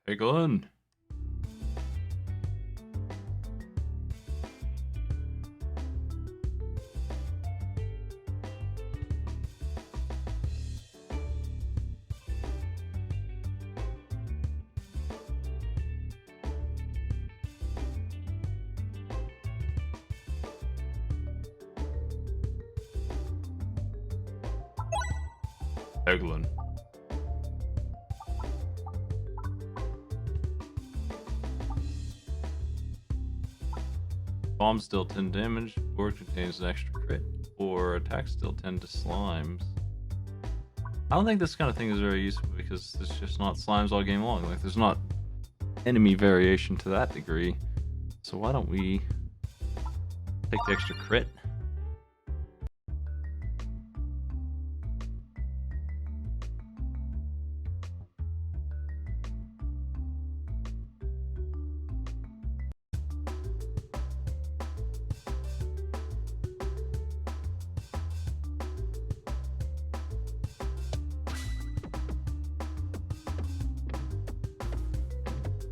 Peglin. Peglin. Bombs deal 10 damage, board contains an extra crit, or attacks deal 10 to slimes. I don't think this kind of thing is very useful because there's just not slimes all game long. Like, there's not enemy variation to that degree. So why don't we take the extra crit?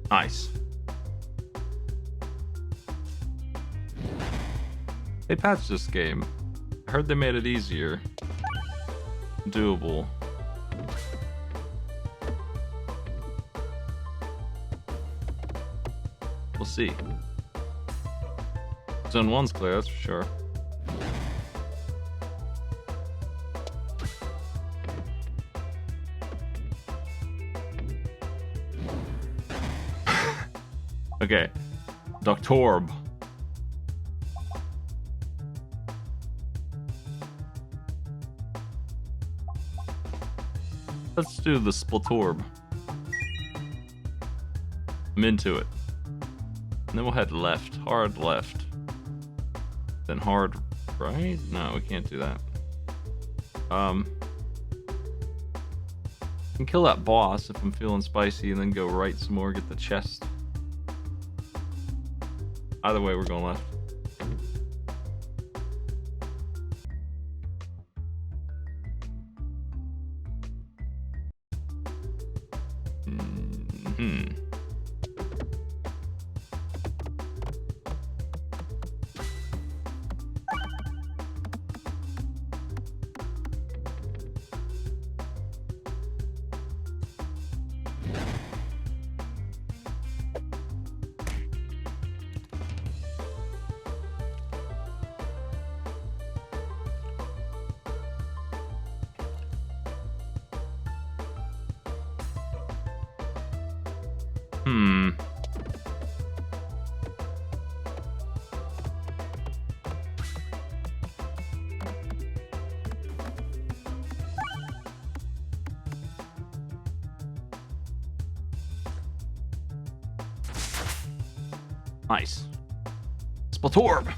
Nice. They patched this game. I heard they made it easier. Doable. We'll see. Zone 1's clear, that's for sure. Okay. Doctorb. Let's do the Splatorb. I'm into it. And then we'll head left. Hard left. Then hard right? No, we can't do that. Can kill that boss if I'm feeling spicy and then go right some more, get the chest. Either way, we're going left. Nice. Splatorb.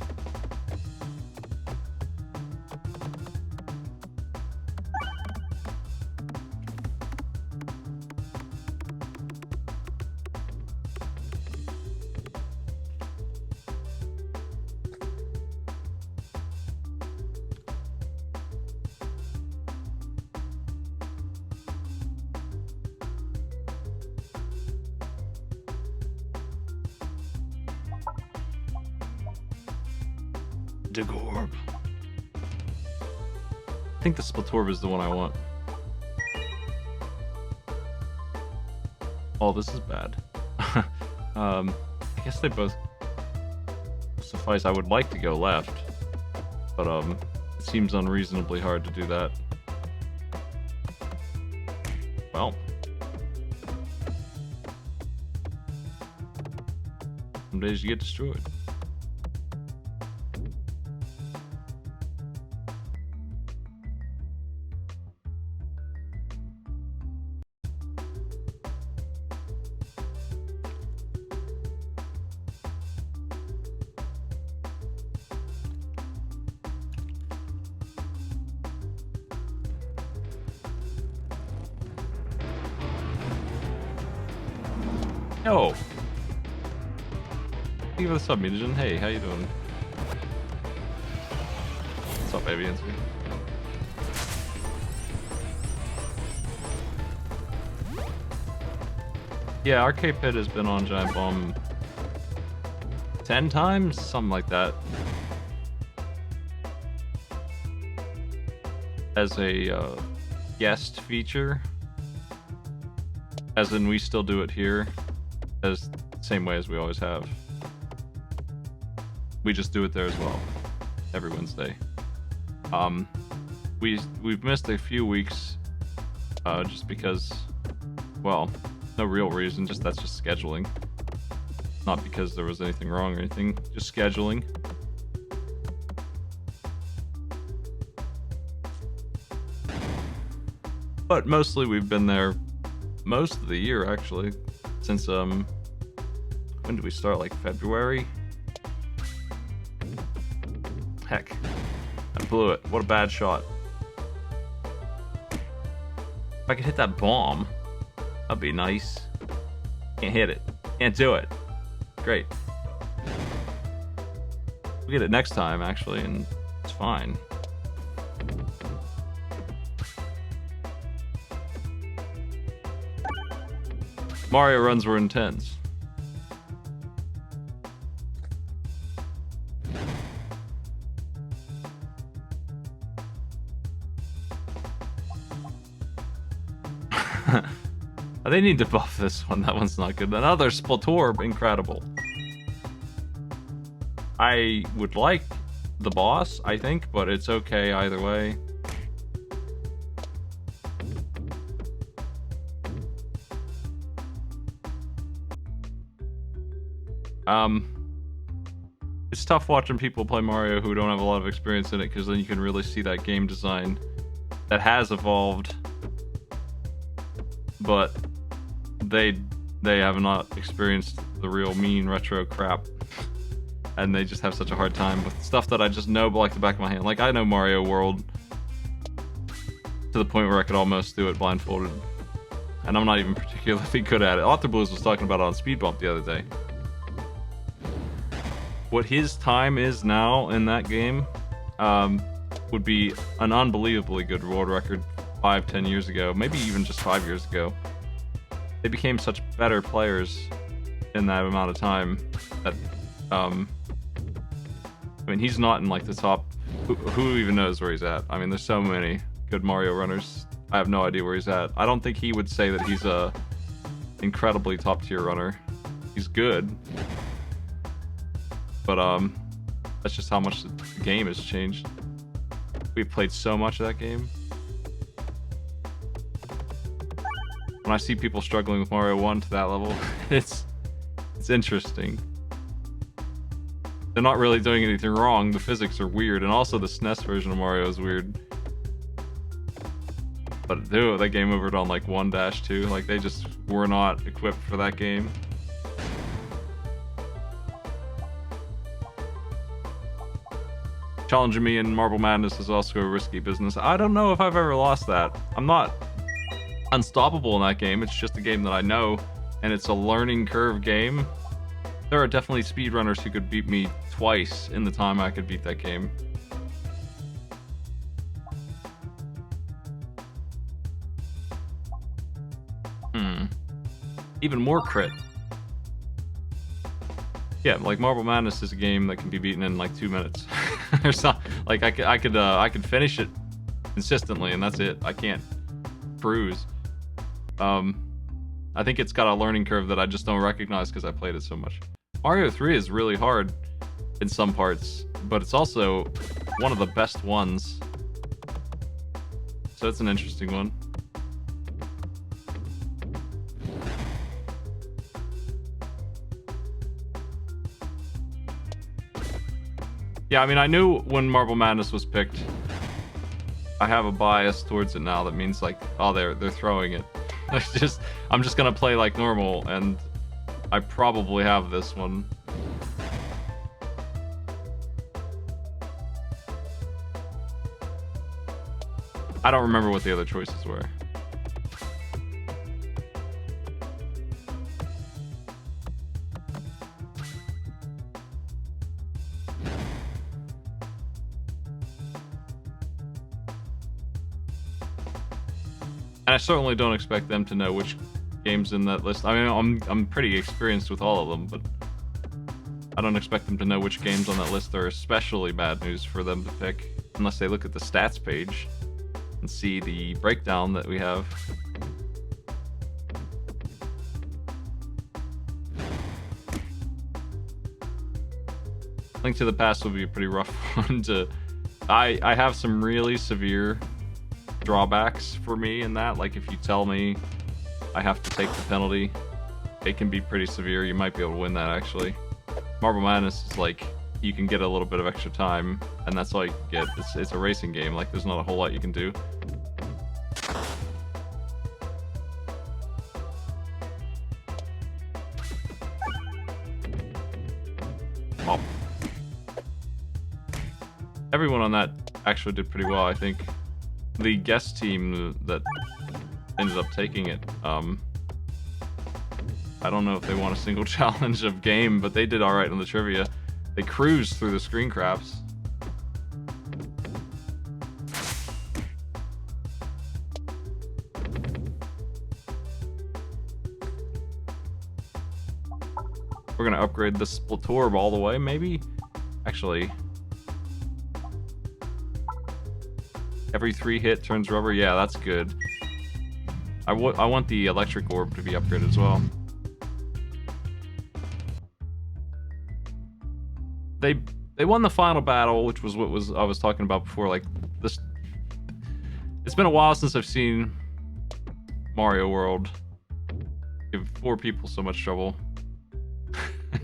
Digorb. I think the Splatorb is the one I want. Oh, this is bad. I guess they both suffice. I would like to go left, but it seems unreasonably hard to do that. Well, some days you get destroyed. Yo! Thank you for the sub, Mutagen. Hey, how you doing? What's up, Avians? Yeah, Arcade Pit has been on Giant Bomb 10 times, something like that. As a guest feature. As in, we still do it here. As the same way as we always have. We just do it there as well. Every Wednesday. We've missed a few weeks. Just because, well, no real reason, that's just scheduling. Not because there was anything wrong or anything, just scheduling. But mostly we've been there most of the year, actually. Since, when did we start? Like February? Heck. I blew it. What a bad shot. If I could hit that bomb, that'd be nice. Can't hit it. Can't do it. Great. We'll get it next time, actually, and it's fine. Mario runs were intense. They need to buff this one. That one's not good. Another Splatoor, incredible. I would like the boss, I think, but it's okay either way. It's tough watching people play Mario who don't have a lot of experience in it, because then you can really see that game design that has evolved, but they have not experienced the real mean retro crap, and they just have such a hard time with stuff that I just know like the back of my hand. Like, I know Mario World to the point where I could almost do it blindfolded, and I'm not even particularly good at it. Author Blues was talking about it on Speed Bump the other day. What his time is now in that game would be an unbelievably good world record 5-10 years ago, maybe even just 5 years ago. They became such better players in that amount of time that, I mean, he's not in like the top, who even knows where he's at? I mean, there's so many good Mario runners. I have no idea where he's at. I don't think he would say that he's a incredibly top tier runner. He's good. But that's just how much the game has changed. We've played so much of that game. When I see people struggling with Mario 1 to that level, it's interesting. They're not really doing anything wrong. The physics are weird, and also the SNES version of Mario is weird. But dude, that game overed on like 1-2. Like, they just were not equipped for that game. Challenging me in Marble Madness is also a risky business. I don't know if I've ever lost that. I'm not unstoppable in that game. It's just a game that I know, and it's a learning curve game. There are definitely speedrunners who could beat me twice in the time I could beat that game. Even more crit. Yeah, like Marble Madness is a game that can be beaten in like 2 minutes. Or something. Like I could finish it consistently, and that's it. I can't cruise. I think it's got a learning curve that I just don't recognize because I played it so much. Mario 3 is really hard in some parts, but it's also one of the best ones. So it's an interesting one. Yeah, I mean, I knew when Marble Madness was picked. I have a bias towards it now that means like, oh, they're throwing it. I'm just gonna play like normal, and I probably have this one. I don't remember what the other choices were. And I certainly don't expect them to know which games in that list. I mean, I'm pretty experienced with all of them, but I don't expect them to know which games on that list are especially bad news for them to pick, unless they look at the stats page and see the breakdown that we have. Link to the Past will be a pretty rough one to... I have some really severe drawbacks for me in that. Like, if you tell me I have to take the penalty, it can be pretty severe. You might be able to win that, actually. Marble Madness is like, you can get a little bit of extra time, and that's all you can get. It's a racing game. Like, there's not a whole lot you can do. Pop. Everyone on that actually did pretty well, I think. The guest team that ended up taking it, I don't know if they won a single challenge of game, but they did alright on the trivia. They cruised through the screen crafts. We're gonna upgrade the Splatorb all the way, maybe? Actually... Every 3 hit turns rubber. Yeah, that's good. I want the electric orb to be upgraded as well. They won the final battle, which was what I was talking about before. Like this, it's been a while since I've seen Mario World give 4 people so much trouble.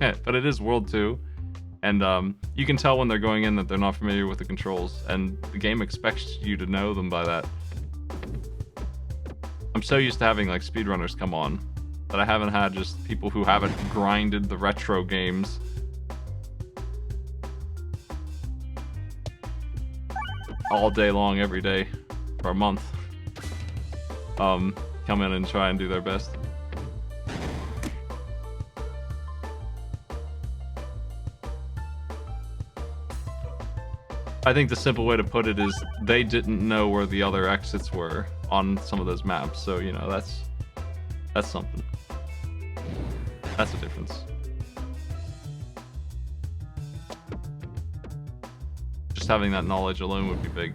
But it is World 2. And you can tell when they're going in that they're not familiar with the controls, and the game expects you to know them by that. I'm so used to having like speedrunners come on that I haven't had just people who haven't grinded the retro games. All day long, every day, for a month. Come in and try and do their best. I think the simple way to put it is they didn't know where the other exits were on some of those maps, so you know that's something. That's a difference. Just having that knowledge alone would be big.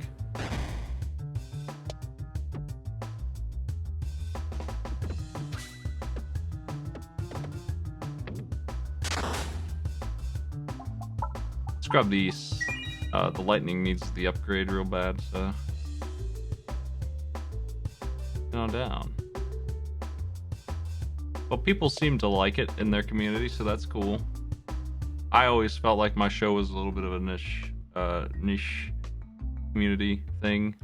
Let's grab these. The lightning needs the upgrade real bad, so... Going down. Well, people seem to like it in their community, so that's cool. I always felt like my show was a little bit of a niche community thing.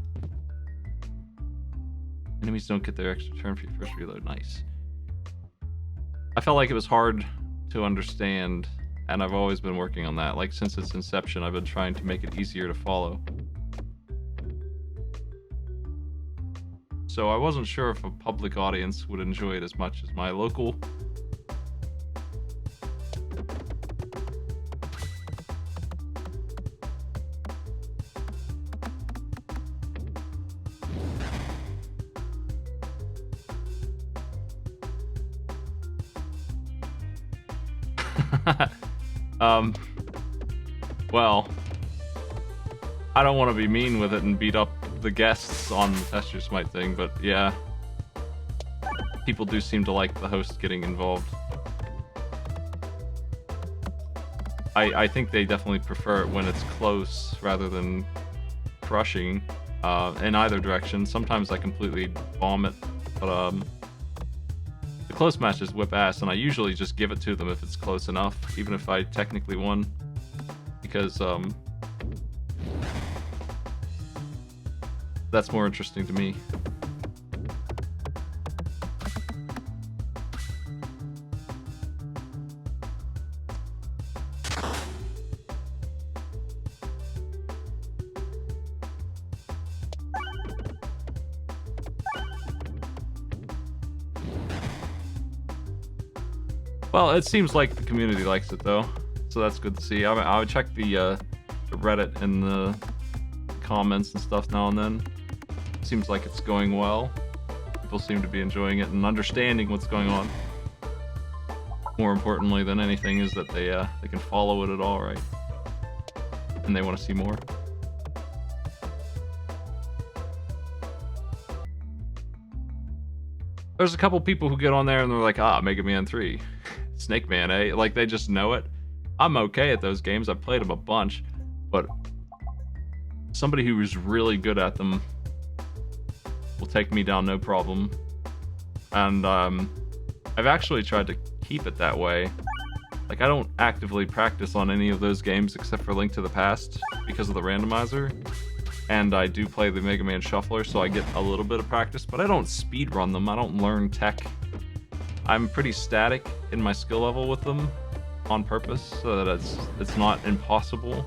Enemies don't get their extra turn for your first reload. Nice. I felt like it was hard to understand, and I've always been working on that. Like, since its inception, I've been trying to make it easier to follow. So I wasn't sure if a public audience would enjoy it as much as my local. Well, I don't want to be mean with it and beat up the guests on the Test Your Smite thing, but yeah, people do seem to like the host getting involved. I think they definitely prefer it when it's close rather than crushing in either direction. Sometimes I completely bomb it, but the close matches whip ass, and I usually just give it to them if it's close enough, even if I technically won, because that's more interesting to me. Well, it seems like the community likes it though, so that's good to see. I would check the Reddit and the comments and stuff now and then. Seems like it's going well. People seem to be enjoying it and understanding what's going on. More importantly than anything is that they can follow it at all, right? And they want to see more. There's a couple people who get on there and they're like, Mega Man 3. Snake Man, eh? Like, they just know it. I'm okay at those games. I've played them a bunch. But somebody who is really good at them will take me down no problem. And I've actually tried to keep it that way. Like, I don't actively practice on any of those games except for Link to the Past because of the randomizer. And I do play the Mega Man Shuffler, so I get a little bit of practice, but I don't speedrun them. I don't learn tech. I'm pretty static in my skill level with them on purpose, so that it's not impossible.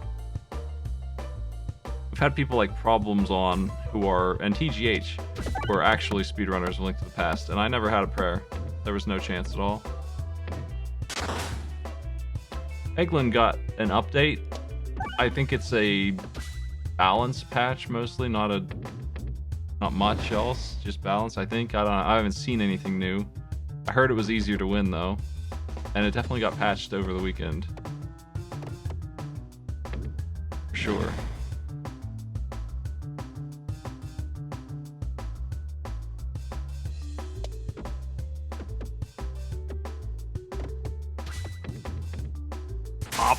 We've had people like Problems on and TGH who are actually speedrunners of Link to the Past, and I never had a prayer. There was no chance at all. Peglin got an update. I think it's a balance patch mostly, not much else, just balance. I think I haven't seen anything new. I heard it was easier to win though, and it definitely got patched over the weekend for sure. Pop.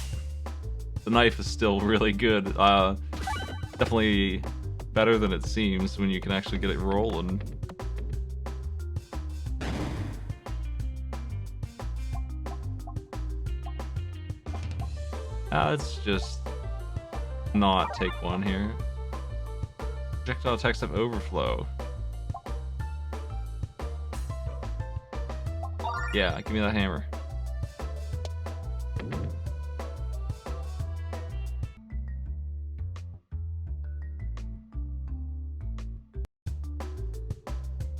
The knife is still really good. Definitely better than it seems when you can actually get it rolling. Let's just not take one here. Projectile attacks have overflow. Yeah, give me that hammer.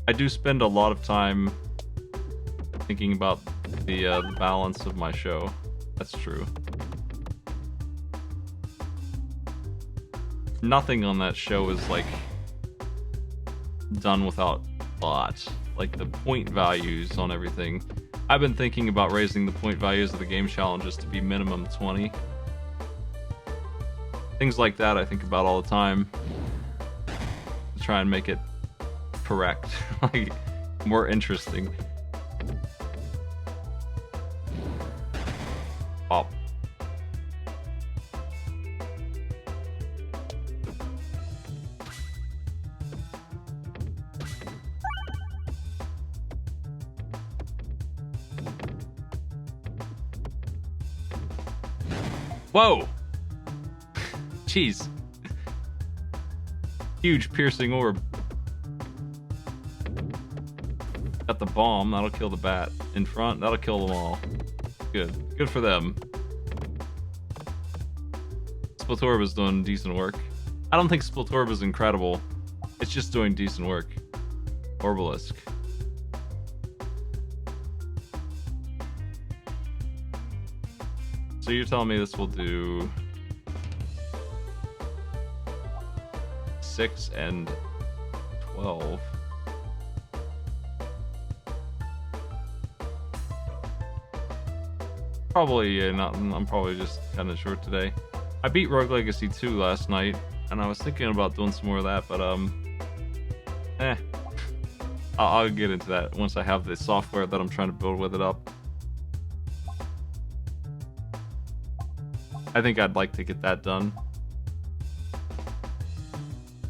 I do spend a lot of time thinking about the balance of my show. That's true. Nothing on that show is like done without thought. Like the point values on everything. I've been thinking about raising the point values of the game challenges to be minimum 20. Things like that I think about all the time to try and make it correct, like more interesting. Pop. Whoa! Jeez. Huge piercing orb. Got the bomb, that'll kill the bat. In front, that'll kill them all. Good. Good for them. Splitorb is doing decent work. I don't think Splitorb is incredible. It's just doing decent work. Orbalisk. So you're telling me this will do 6 and 12. Probably not. I'm probably just kind of short today. I beat Rogue Legacy 2 last night, and I was thinking about doing some more of that, but I'll get into that once I have the software that I'm trying to build with it up. I think I'd like to get that done.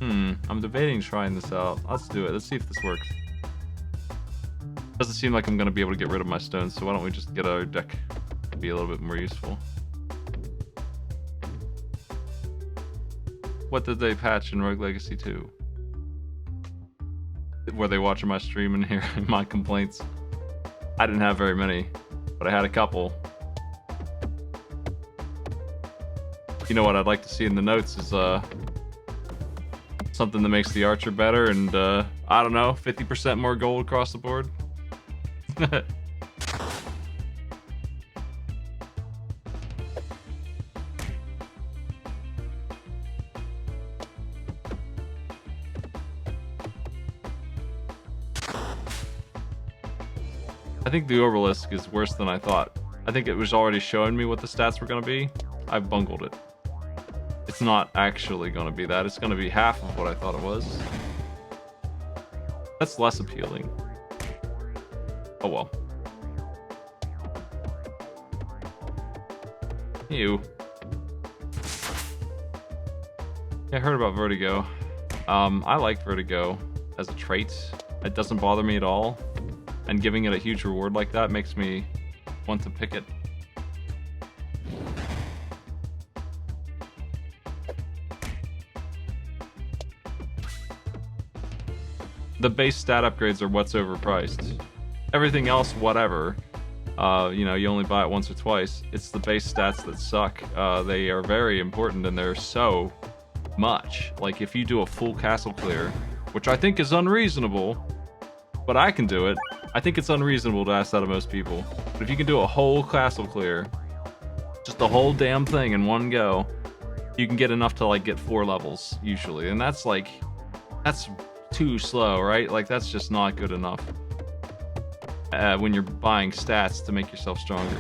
I'm debating trying this out. Let's do it. Let's see if this works. Doesn't seem like I'm going to be able to get rid of my stones, so why don't we just get our deck to be a little bit more useful. What did they patch in Rogue Legacy 2? Were they watching my stream and hearing my complaints? I didn't have very many, but I had a couple. You know what I'd like to see in the notes is something that makes the archer better and I don't know, 50% more gold across the board. I think the Obelisk is worse than I thought. I think it was already showing me what the stats were going to be. I bungled it. It's not actually going to be that. It's going to be half of what I thought it was. That's less appealing. Oh well. Ew. Yeah, I heard about Vertigo. I like Vertigo as a trait. It doesn't bother me at all. And giving it a huge reward like that makes me want to pick it. The base stat upgrades are what's overpriced. Everything else, whatever. You know, you only buy it once or twice. It's the base stats that suck. They are very important and they're so much. Like if you do a full castle clear, which I think is unreasonable, but I can do it. I think it's unreasonable to ask that of most people. But if you can do a whole castle clear, just the whole damn thing in one go, you can get enough to like get 4 levels usually. And that's like, that's too slow, right? Like that's just not good enough when you're buying stats to make yourself stronger.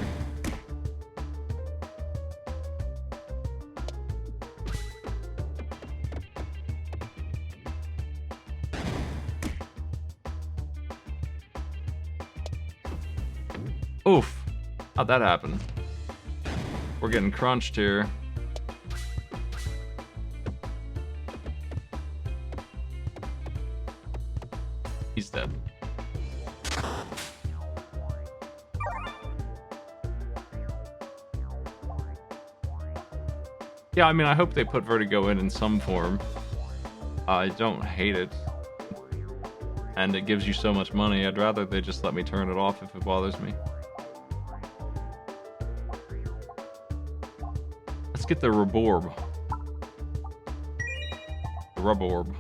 Oof, how'd that happen? We're getting crunched here. He's dead. Yeah, I mean, I hope they put Vertigo in some form. I don't hate it. And it gives you so much money, I'd rather they just let me turn it off if it bothers me. Let's get the Reborb. The Ruborb.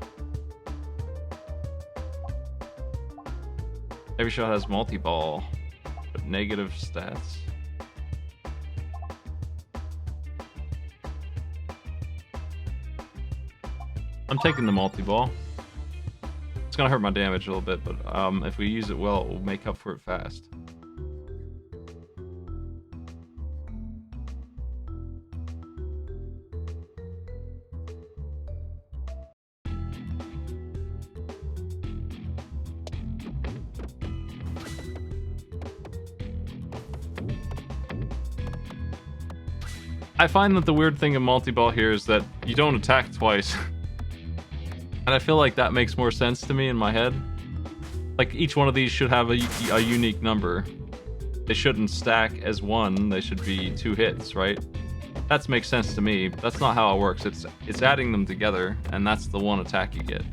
Every shot has multi-ball, but negative stats. I'm taking the multi-ball. It's gonna hurt my damage a little bit, but if we use it well, it will make up for it fast. I find that the weird thing in multi-ball here is that you don't attack twice. And I feel like that makes more sense to me in my head. Like each one of these should have a unique number. They shouldn't stack as one, they should be 2 hits, right? That makes sense to me. That's not how it works. It's adding them together, and that's the one attack you get.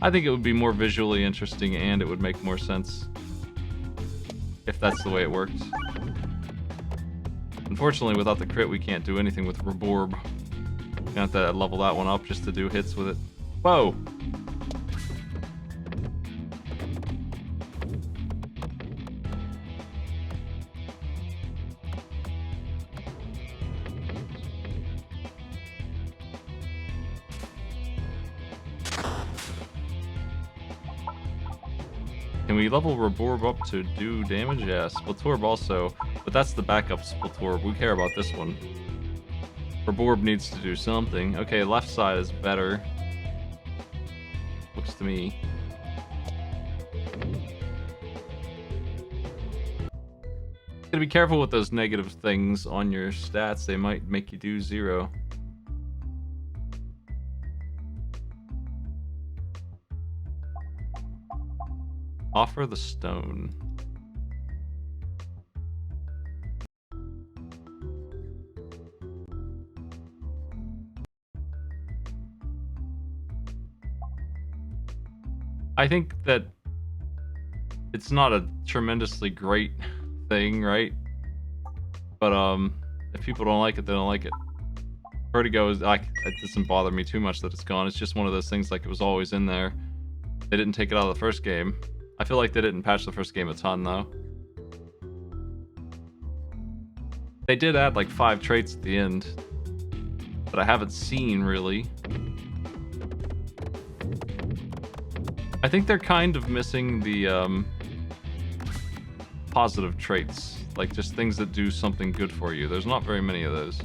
I think it would be more visually interesting and it would make more sense if that's the way it worked. Unfortunately, without the crit, we can't do anything with Reborb. We're gonna have to level that one up just to do hits with it. Whoa! Can we level Reborb up to do damage? Yeah, Splitorb also, but that's the backup Splitorb. We care about this one. Reborb needs to do something. Okay, left side is better. Looks to me. Gotta be careful with those negative things on your stats. They might make you do 0. Offer the stone. I think that it's not a tremendously great thing, right? But if people don't like it, they don't like it. Vertigo is like, it doesn't bother me too much that it's gone. It's just one of those things like it was always in there. They didn't take it out of the first game. I feel like they didn't patch the first game a ton though. They did add like 5 traits at the end, but I haven't seen really. I think they're kind of missing the positive traits, like just things that do something good for you. There's not very many of those.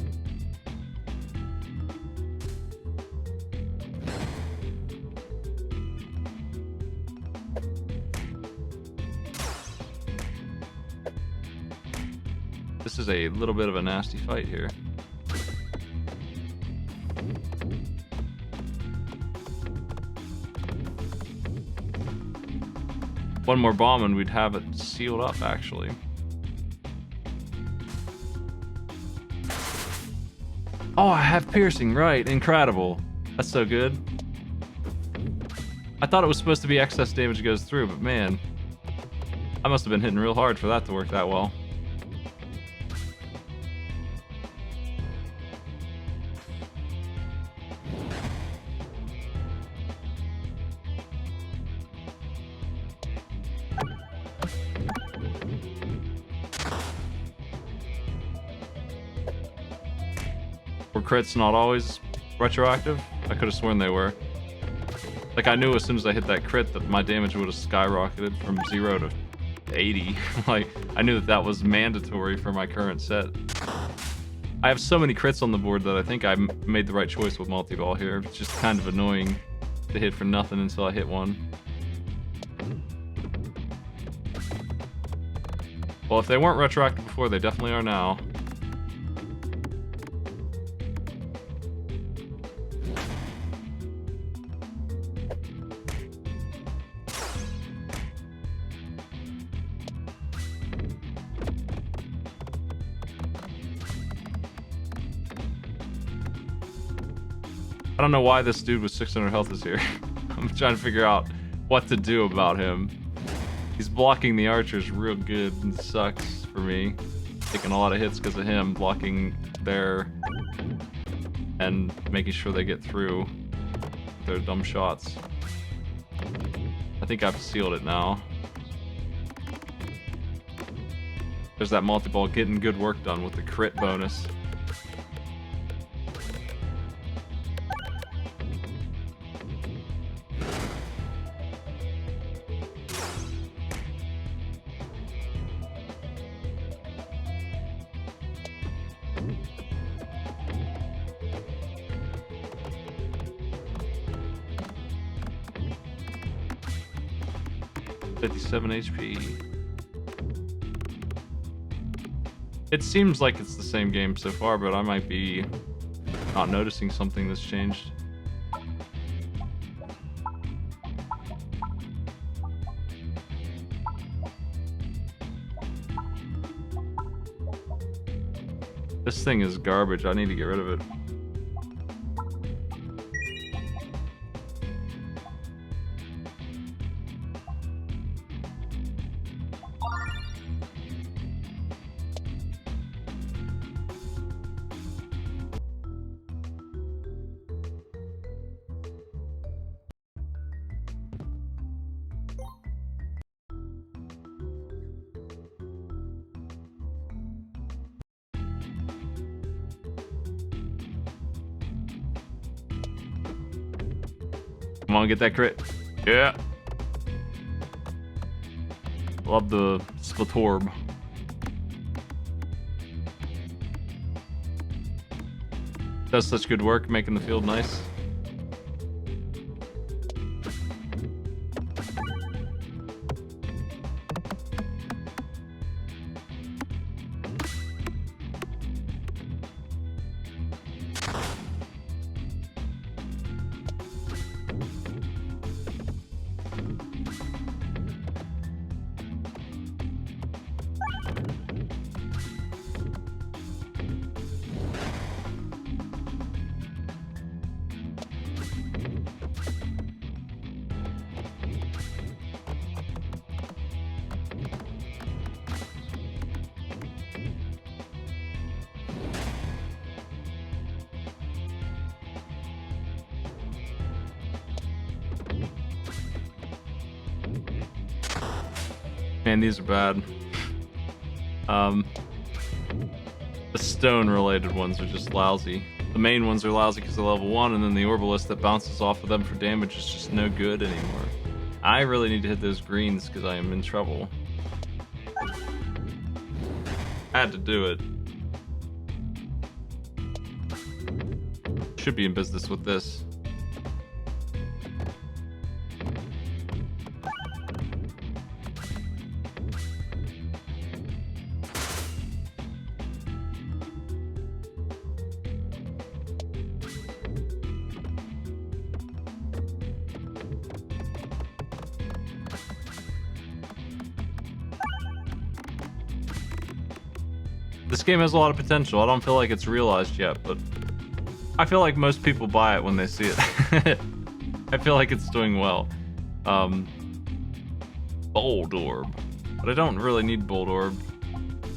This is a little bit of a nasty fight here. One more bomb and we'd have it sealed up, actually. Oh, I have piercing, right. Incredible. That's so good. I thought it was supposed to be excess damage goes through, but man, I must have been hitting real hard for that to work that well. Were crits not always retroactive? I could have sworn they were. Like, I knew as soon as I hit that crit that my damage would have skyrocketed from 0 to 80. Like, I knew that that was mandatory for my current set. I have so many crits on the board that I think I made the right choice with multi-ball here. It's just kind of annoying to hit for nothing until I hit one. Well, if they weren't retroactive before, they definitely are now. I don't know why this dude with 600 health is here. I'm trying to figure out what to do about him. He's blocking the archers real good and sucks for me. Taking a lot of hits because of him blocking there and making sure they get through their dumb shots. I think I've sealed it now. There's that multi-ball getting good work done with the crit bonus. .57 HP. It seems like it's the same game so far, but I might be not noticing something that's changed. This thing is garbage. I need to get rid of it. Come on, get that crit. Yeah. Love the Splatorb. Does such good work making the field nice. Man, these are bad. The stone related ones are just lousy. The main ones are lousy because they're level 1, and then the Orbalist that bounces off of them for damage is just no good anymore. I really need to hit those greens because I am in trouble. I had to do it. Should be in business with this. This game has a lot of potential. I don't feel like it's realized yet, but I feel like most people buy it when they see it. I feel like it's doing well. Bold Orb. But I don't really need Bold Orb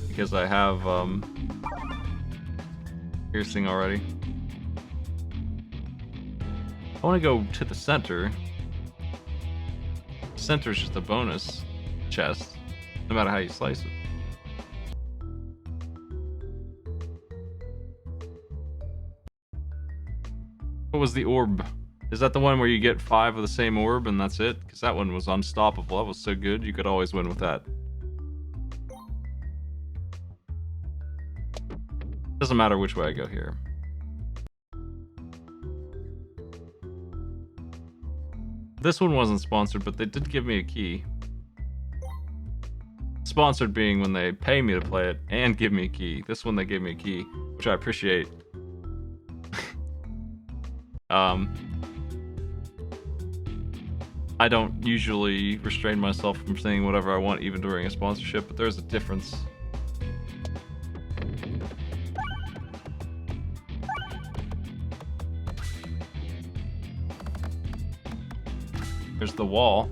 because I have Piercing already. I want to go to the center. Center is just a bonus chest, no matter how you slice it. What was the orb? Is that the one where you get 5 of the same orb and that's it? Because that one was unstoppable. That was so good, you could always win with that. Doesn't matter which way I go here. This one wasn't sponsored, but they did give me a key. Sponsored being when they pay me to play it and give me a key. This one they gave me a key, which I appreciate. I don't usually restrain myself from saying whatever I want even during a sponsorship, but there's a difference. There's the wall.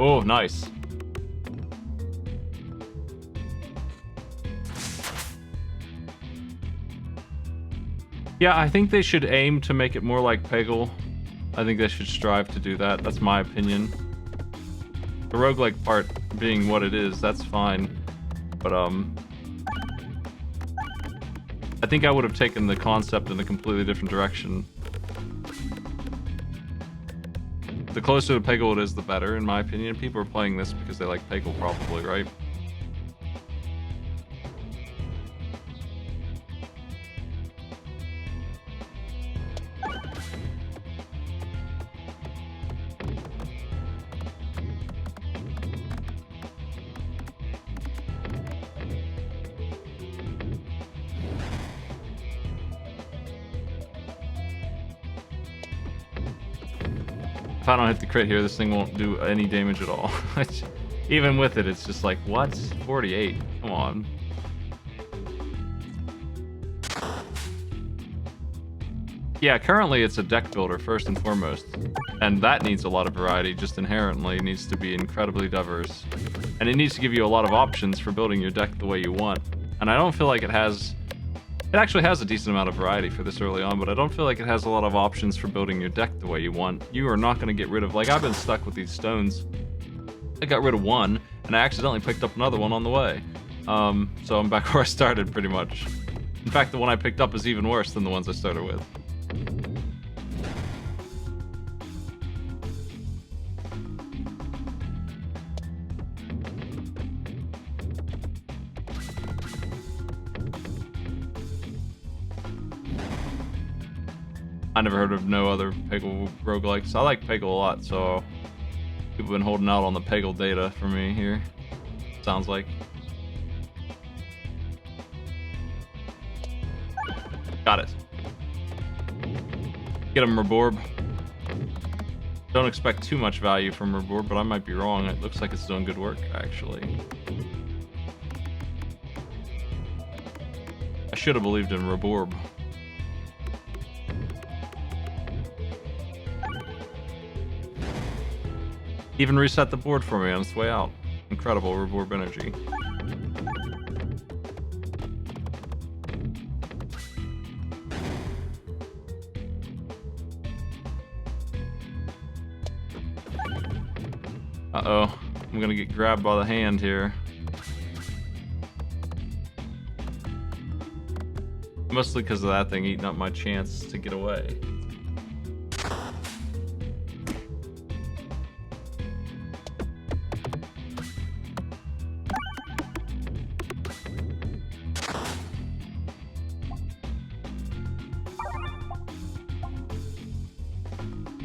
Oh, nice. Yeah, I think they should aim to make it more like Peggle. I think they should strive to do that. That's my opinion. The roguelike part being what it is, that's fine. But, I think I would have taken the concept in a completely different direction. The closer to Peggle it is, the better, in my opinion. People are playing this because they like Peggle, probably, right? If I don't hit the crit here, this thing won't do any damage at all. Even with it, it's just like, what? 48? Come on. Yeah, currently it's a deck builder, first and foremost. And that needs a lot of variety, just inherently. It needs to be incredibly diverse. And it needs to give you a lot of options for building your deck the way you want. And I don't feel like it has... It actually has a decent amount of variety for this early on, but I don't feel like it has a lot of options for building your deck the way you want. You are not going to get rid of... Like, I've been stuck with these stones. I got rid of one, and I accidentally picked up another one on the way. So I'm back where I started, pretty much. In fact, the one I picked up is even worse than the ones I started with. I never heard of no other Peggle roguelikes. I like Peggle a lot, so people have been holding out on the Peggle data for me here. Sounds like. Got it. Get him, Reborb. Don't expect too much value from Reborb, but I might be wrong. It looks like it's doing good work, actually. I should have believed in Reborb. Even reset the board for me on its way out. Incredible Reborb energy. Uh-oh. I'm gonna get grabbed by the hand here. Mostly because of that thing eating up my chance to get away.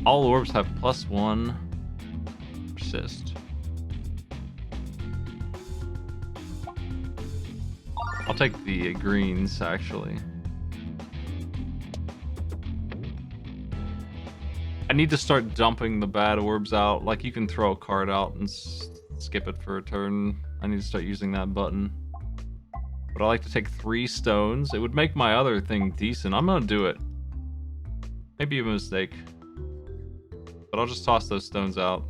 All orbs have +1 persist. I'll take the greens, actually. I need to start dumping the bad orbs out. Like, you can throw a card out and skip it for a turn. I need to start using that button. But I like to take 3 stones. It would make my other thing decent. I'm gonna do it. Maybe a mistake. But I'll just toss those stones out.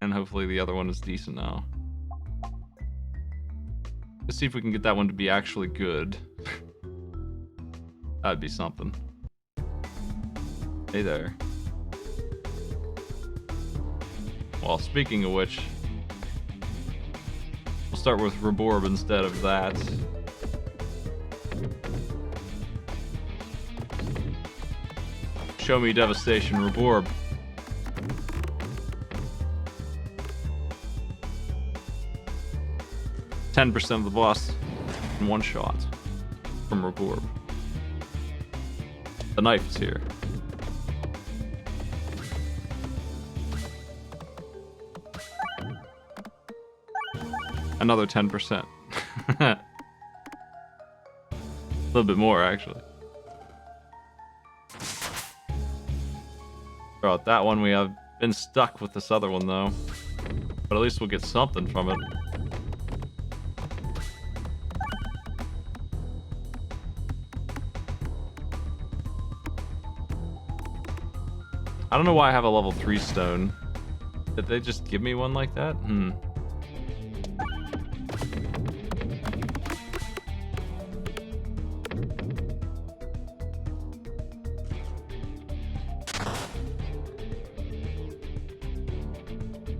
And hopefully the other one is decent now. Let's see if we can get that one to be actually good. That'd be something. Hey there. Well, speaking of which, we'll start with Reborb instead of that. Show me devastation, Reborb. 10% of the boss in one shot from Reborb. The knife is here. Another 10%. A little bit more, actually. Throw out that one. We have been stuck with this other one, though. But at least we'll get something from it. I don't know why I have a level 3 stone. Did they just give me one like that?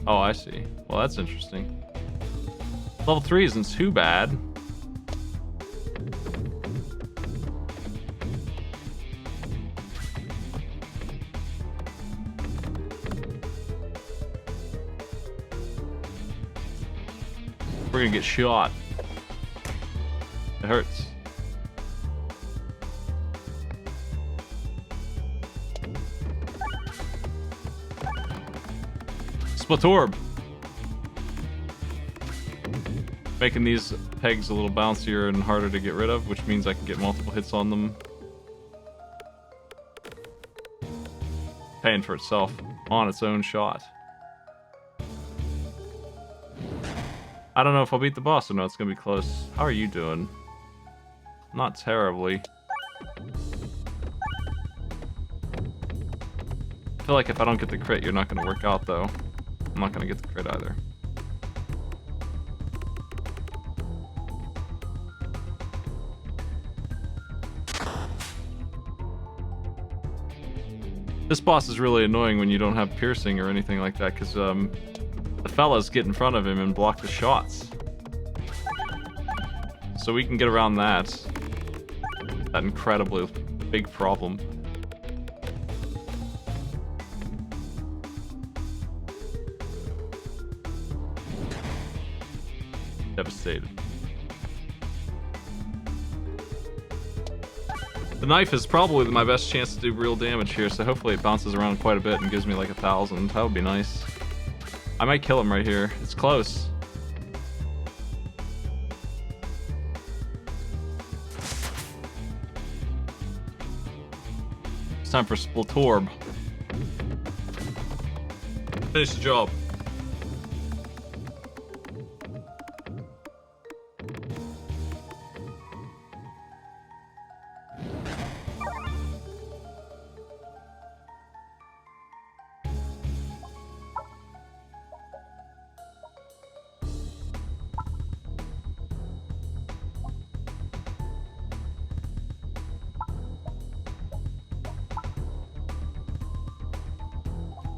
Oh, I see. Well, that's interesting. Level 3 isn't too bad. We're gonna get shot. It hurts. Split orb. Making these pegs a little bouncier and harder to get rid of, which means I can get multiple hits on them. Paying for itself on its own shot. I don't know if I'll beat the boss or not. It's gonna be close. How are you doing? Not terribly. I feel like if I don't get the crit, you're not gonna work out, though. I'm not gonna get the crit either. This boss is really annoying when you don't have piercing or anything like that, because the fellas get in front of him and block the shots. So we can get around that. That incredibly big problem. Devastated. The knife is probably my best chance to do real damage here, so hopefully it bounces around quite a bit and gives me like 1,000. That would be nice. I might kill him right here. It's close. It's time for Splatorb. Finish the job.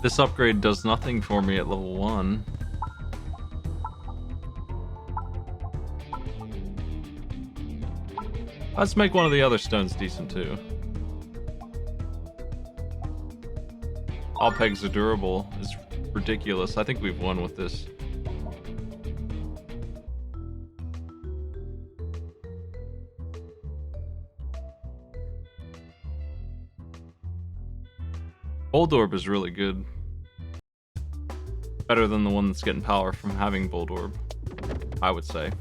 This upgrade does nothing for me at level 1. Let's make one of the other stones decent too. All pegs are durable. It's ridiculous. I think we've won with this. Bold Orb is really good. Better than the one that's getting power from having Bold Orb, I would say.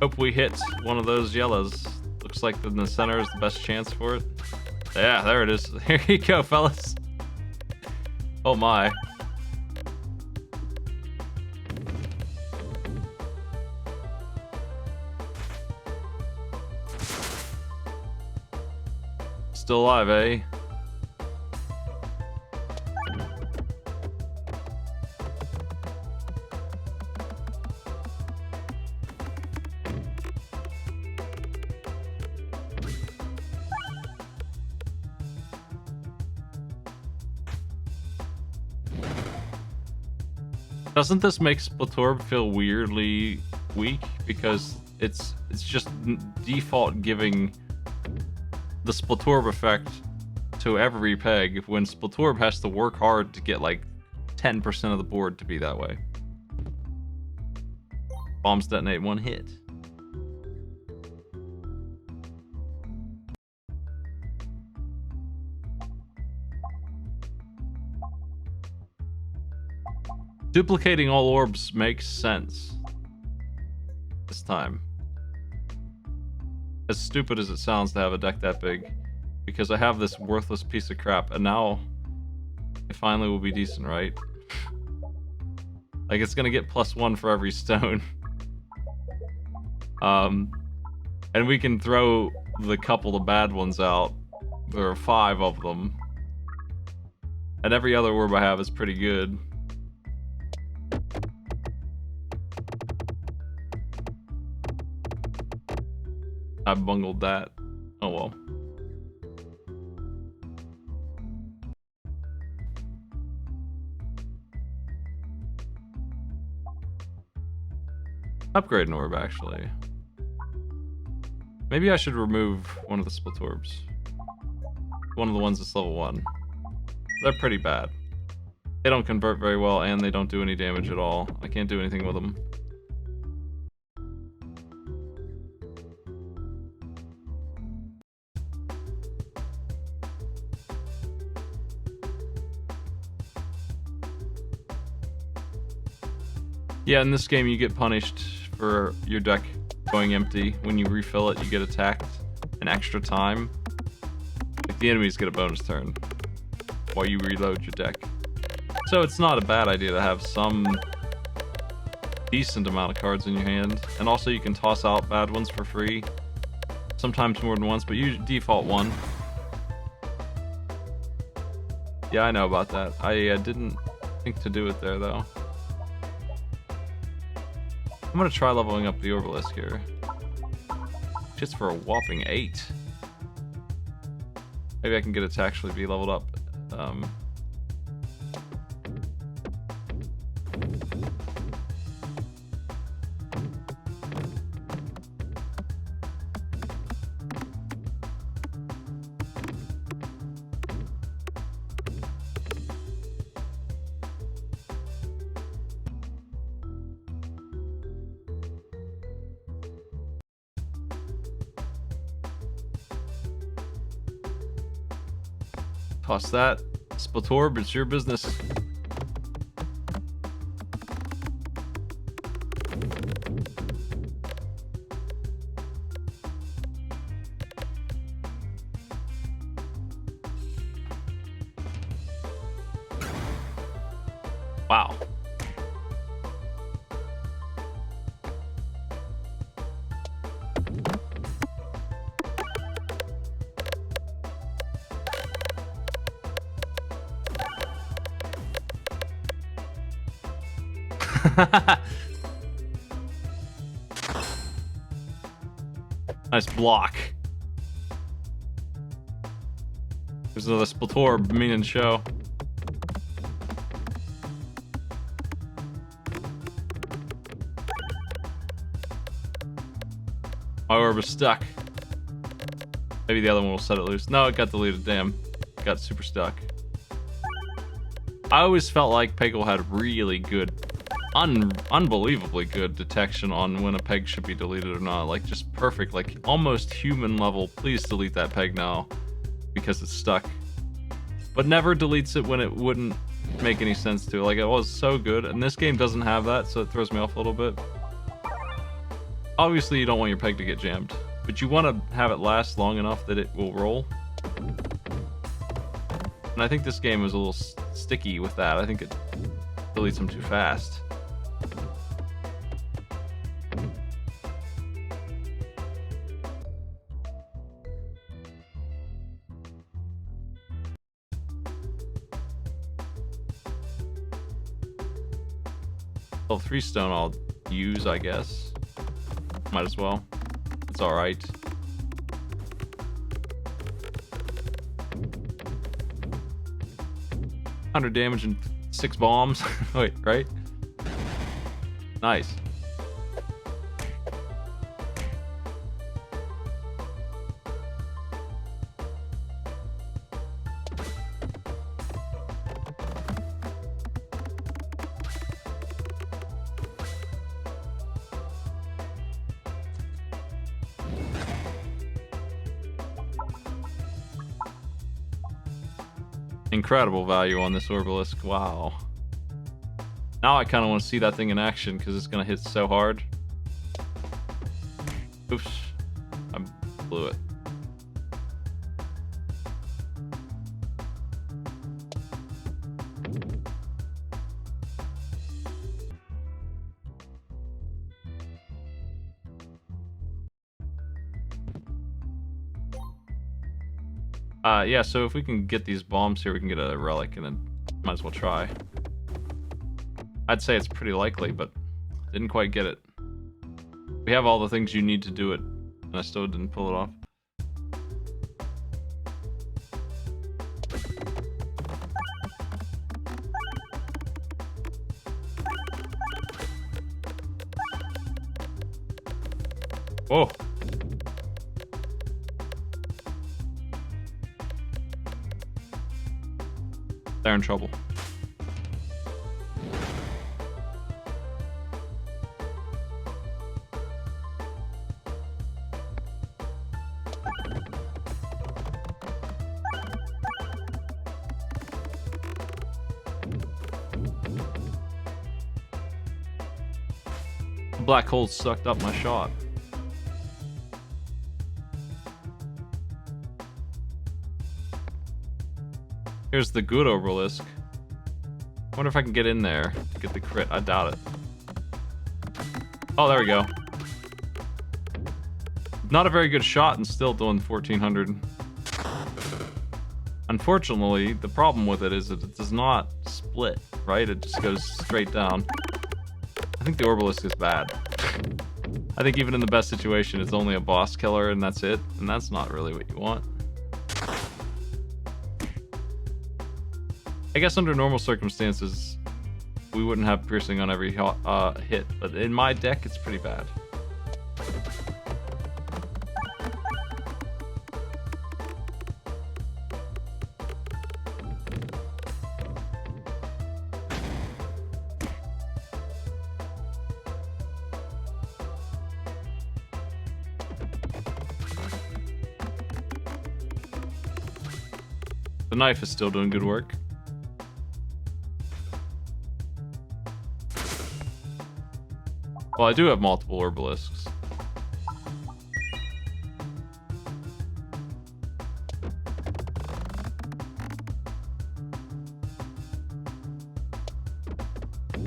Hope we hit one of those yellows. Looks like in the center is the best chance for it. Yeah, there it is. Here you go, fellas. Oh my. Still alive, eh? Doesn't this make Splatorb feel weirdly weak? Because it's just default giving the Splatorb effect to every peg when Splatorb has to work hard to get like 10% of the board to be that way. Bombs detonate one hit. Duplicating all orbs makes sense this time. As stupid as it sounds to have a deck that big, because I have this worthless piece of crap, and now it finally will be decent, right? Like, it's gonna get +1 for every stone. And we can throw the couple of bad ones out. There are 5 of them. And every other orb I have is pretty good. I bungled that. Oh well. Upgrade an orb, actually. Maybe I should remove one of the Splatorbs. One of the ones that's level 1. They're pretty bad. They don't convert very well, and they don't do any damage at all. I can't do anything with them. Yeah, in this game you get punished for your deck going empty. When you refill it, you get attacked an extra time. Like, the enemies get a bonus turn while you reload your deck. So it's not a bad idea to have some decent amount of cards in your hand. And also you can toss out bad ones for free. Sometimes more than once, but you default 1. Yeah, I know about that. I didn't think to do it there, though. I'm gonna try leveling up the Orbalisk here. Just for a whopping 8. Maybe I can get it to actually be leveled up. Toss that. Splatorb, it's your business. Wow. Nice block. There's another Splatorb meaning show. My orb is stuck. Maybe the other one will set it loose. No, it got deleted. Damn. It got super stuck. I always felt like Peggle had really good unbelievably good detection on when a peg should be deleted or not. Like, just perfect, like almost human level. Please delete that peg now because it's stuck. But never deletes it when it wouldn't make any sense to. Like, it was so good, and this game doesn't have that, so it throws me off a little bit. Obviously, you don't want your peg to get jammed, but you want to have it last long enough that it will roll. And I think this game is a little sticky with that. I think it deletes them too fast. Well, 3 stone I'll use, I guess. Might as well. It's alright. $100 damage and 6 bombs. Wait, right? Nice. Incredible value on this Orbalisk. Wow. Now I kind of want to see that thing in action because it's going to hit so hard. Oops. I blew it. Yeah, so if we can get these bombs here, we can get a relic, and then might as well try. I'd say it's pretty likely, but didn't quite get it. We have all the things you need to do it, and I still didn't pull it off. Whoa! They're in trouble. The black hole sucked up my shot. Here's the good Orbalisk. I wonder if I can get in there to get the crit. I doubt it. Oh, there we go. Not a very good shot and still doing 1400. Unfortunately, the problem with it is that it does not split, right? It just goes straight down. I think the Orbalisk is bad. I think even in the best situation, it's only a boss killer and that's it. And that's not really what you want. I guess under normal circumstances, we wouldn't have piercing on every hit, but in my deck, it's pretty bad. The knife is still doing good work. Well, I do have multiple Orbalisks.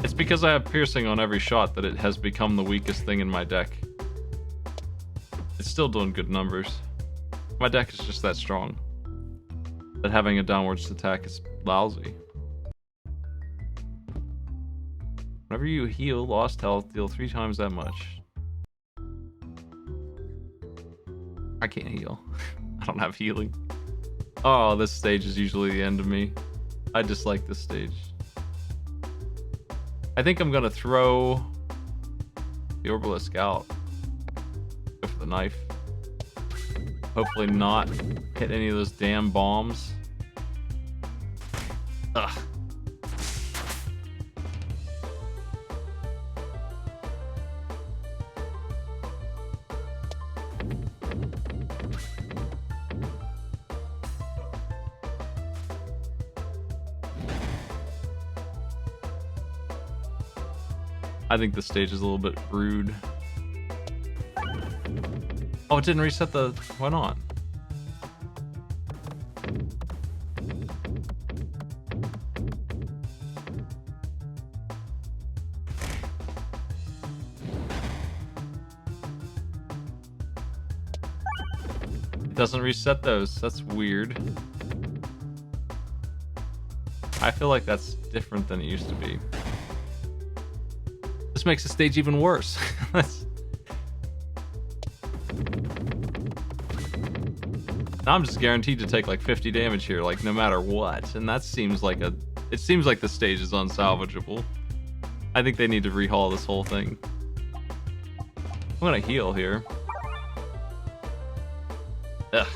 It's because I have piercing on every shot that it has become the weakest thing in my deck. It's still doing good numbers. My deck is just that strong. That having a downwards attack is lousy. Whenever you heal lost health, deal 3 times that much. I can't heal. I don't have healing. Oh, this stage is usually the end of me. I dislike this stage. I think I'm gonna throw the Orbalisk out. Go for the knife. Hopefully not hit any of those damn bombs. Ugh. I think the stage is a little bit rude. Oh, it didn't reset the... Why not? It doesn't reset those. That's weird. I feel like that's different than it used to be. This makes the stage even worse. Now I'm just guaranteed to take like 50 damage here, like no matter what. And that seems like a... It seems like the stage is unsalvageable. I think they need to rehaul this whole thing. I'm gonna heal here. Ugh.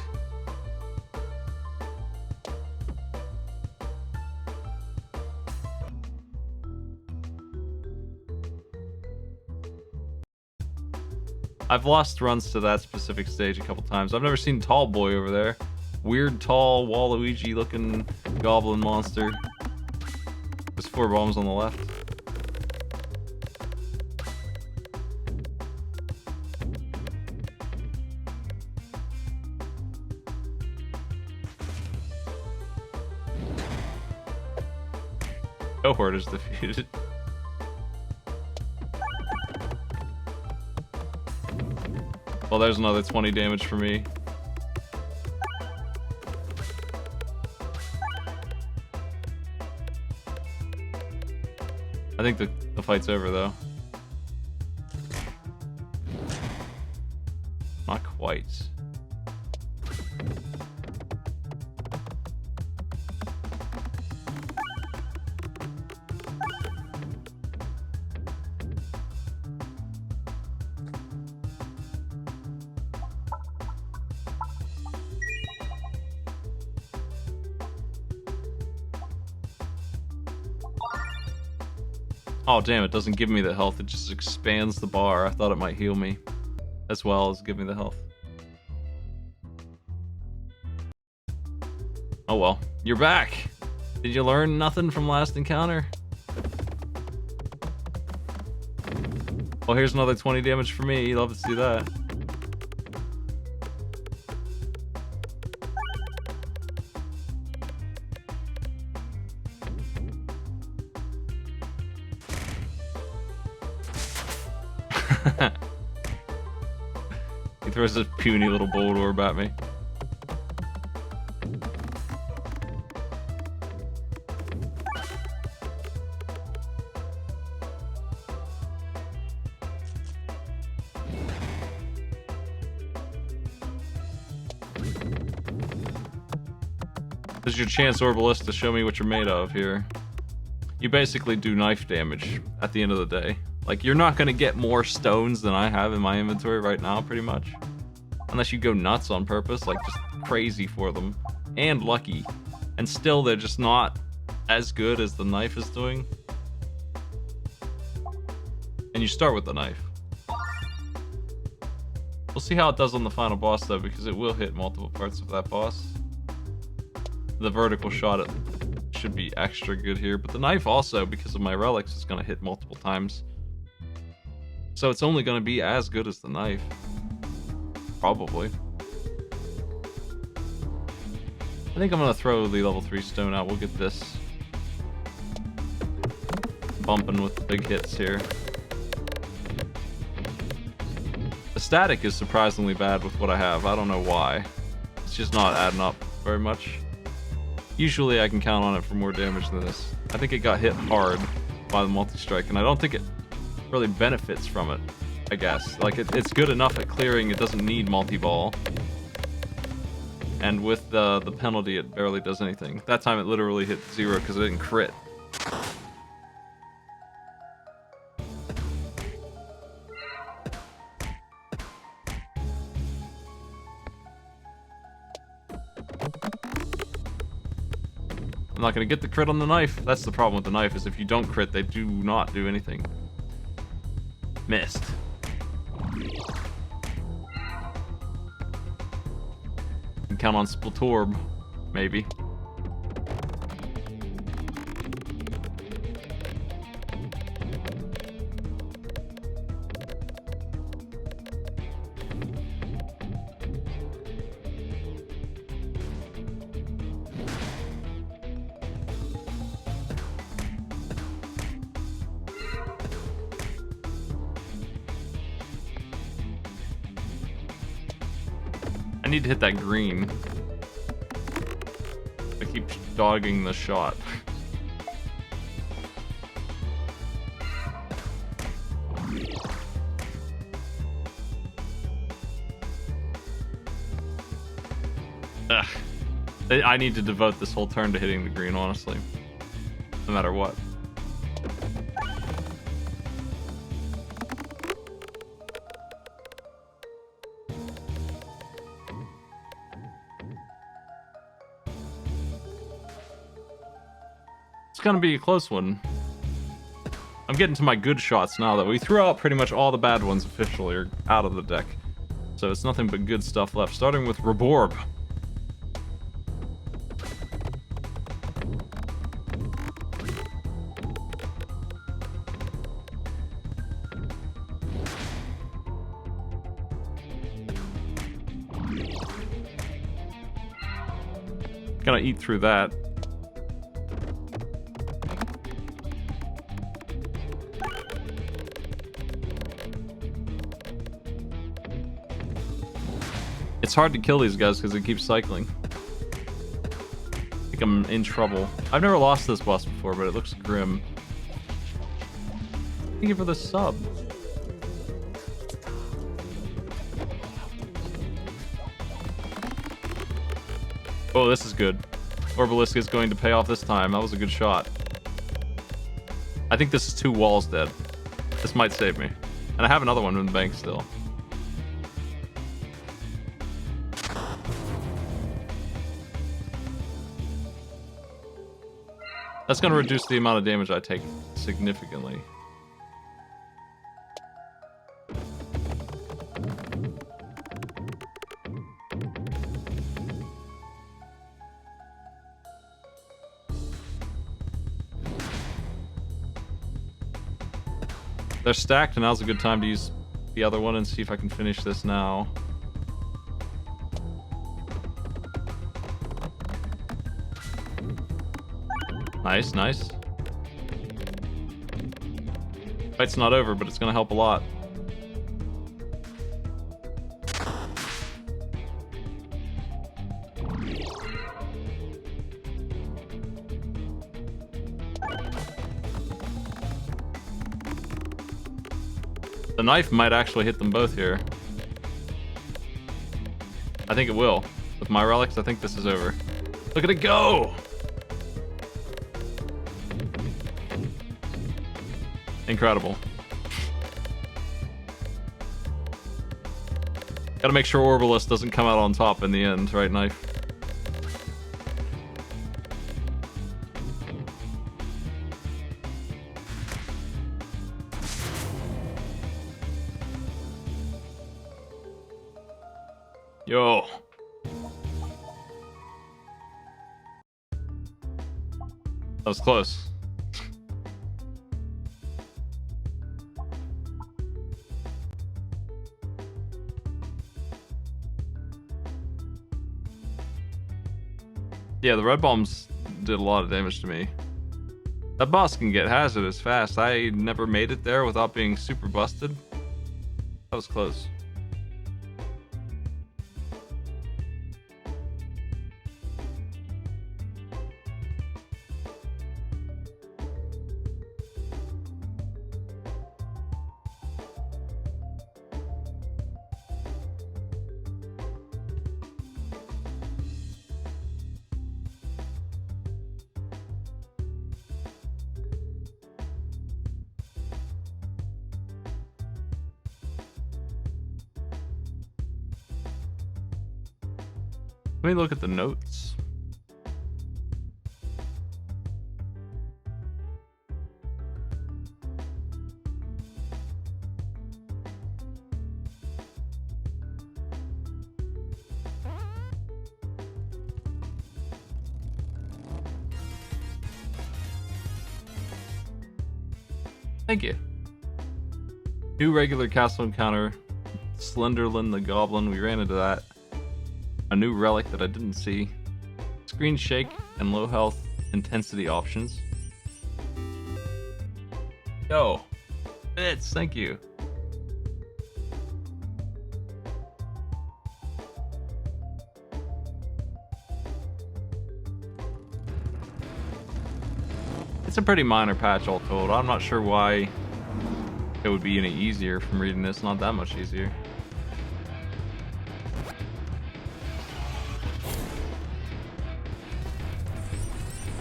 I've lost runs to that specific stage a couple times. I've never seen Tall Boy over there. Weird, tall, Waluigi looking goblin monster. There's 4 bombs on the left. Cohort is defeated. Well, there's another 20 damage for me. I think the fight's over, though. Not quite. Oh damn, it doesn't give me the health, it just expands the bar. I thought it might heal me as well as give me the health. Oh well, you're back! Did you learn nothing from last encounter? Well, here's another 20 damage for me, love to see that. He throws this puny little bolt orb at me. This is your chance, Orbalist, to show me what you're made of here. You basically do knife damage at the end of the day. Like, you're not gonna get more stones than I have in my inventory right now, pretty much. Unless you go nuts on purpose, like just crazy for them. And lucky. And still, they're just not as good as the knife is doing. And you start with the knife. We'll see how it does on the final boss, though, because it will hit multiple parts of that boss. The vertical shot it should be extra good here, but the knife also, because of my relics, is going to hit multiple times. So it's only going to be as good as the knife. Probably. I think I'm going to throw the level 3 stone out. We'll get this bumping with the big hits here. The static is surprisingly bad with what I have. I don't know why. It's just not adding up very much. Usually I can count on it for more damage than this. I think it got hit hard by the multi-strike, and I don't think it really benefits from it, I guess. Like, it's good enough at clearing, it doesn't need multi-ball. And with the penalty, it barely does anything. That time it literally hit 0 because it didn't crit. I'm not gonna get the crit on the knife. That's the problem with the knife, is if you don't crit, they do not do anything. Missed. You can count on Splatorb, maybe. I need to hit that green. I keep dogging the shot. Ugh. I need to devote this whole turn to hitting the green, honestly. No matter what. It's gonna be a close one. I'm getting to my good shots now, though. We threw out pretty much all the bad ones officially, or out of the deck. So it's nothing but good stuff left, starting with Reborb. Gonna eat through that. It's hard to kill these guys because they keep cycling. I think I'm in trouble. I've never lost this boss before, but it looks grim. Thank you for the sub. Oh, this is good. Orbalisk is going to pay off this time. That was a good shot. I think this is 2 walls dead. This might save me. And I have another one in the bank still. That's going to reduce the amount of damage I take significantly. They're stacked, and now's a good time to use the other one and see if I can finish this now. Nice, nice. Fight's not over, but it's gonna help a lot. The knife might actually hit them both here. I think it will. With my relics, I think this is over. Look at it go! Incredible. Gotta make sure Orbalist doesn't come out on top in the end, right, knife? Yo. That was close. Yeah, the red bombs did a lot of damage to me. That boss can get hazardous fast. I never made it there without being super busted. That was close. Let me look at the notes. Thank you. New regular castle encounter. Slenderland the Goblin. We ran into that. A new relic that I didn't see. Screen shake and low health intensity options. Yo. Bits, thank you. It's a pretty minor patch all told. I'm not sure why it would be any easier from reading this. Not that much easier.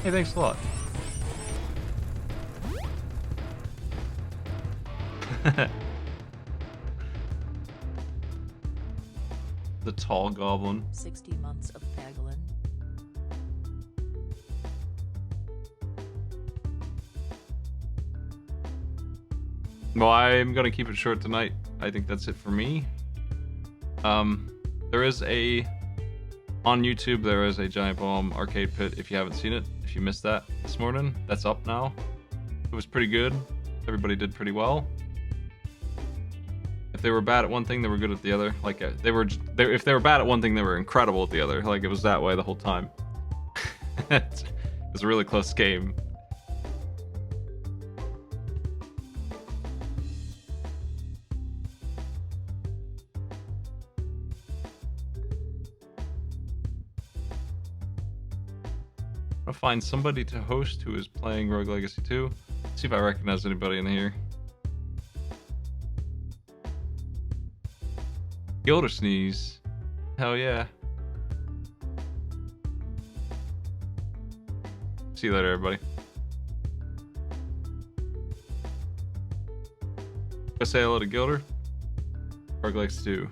Hey, thanks a lot. The tall goblin. 60 months of peglin. Well, I'm gonna keep it short tonight. I think that's it for me. There is on YouTube, there is a Giant Bomb arcade pit. If you haven't seen it, if you missed that this morning, that's up now. It was pretty good. Everybody did pretty well. If they were bad at one thing, they were good at the other. Like if they were bad at one thing, they were incredible at the other. Like it was that way the whole time. It was a really close game. I'll find somebody to host who is playing Rogue Legacy 2. See if I recognize anybody in here. Gilder Sneeze. Hell yeah. See you later, everybody. Go say hello to Gilder. Rogue Legacy 2.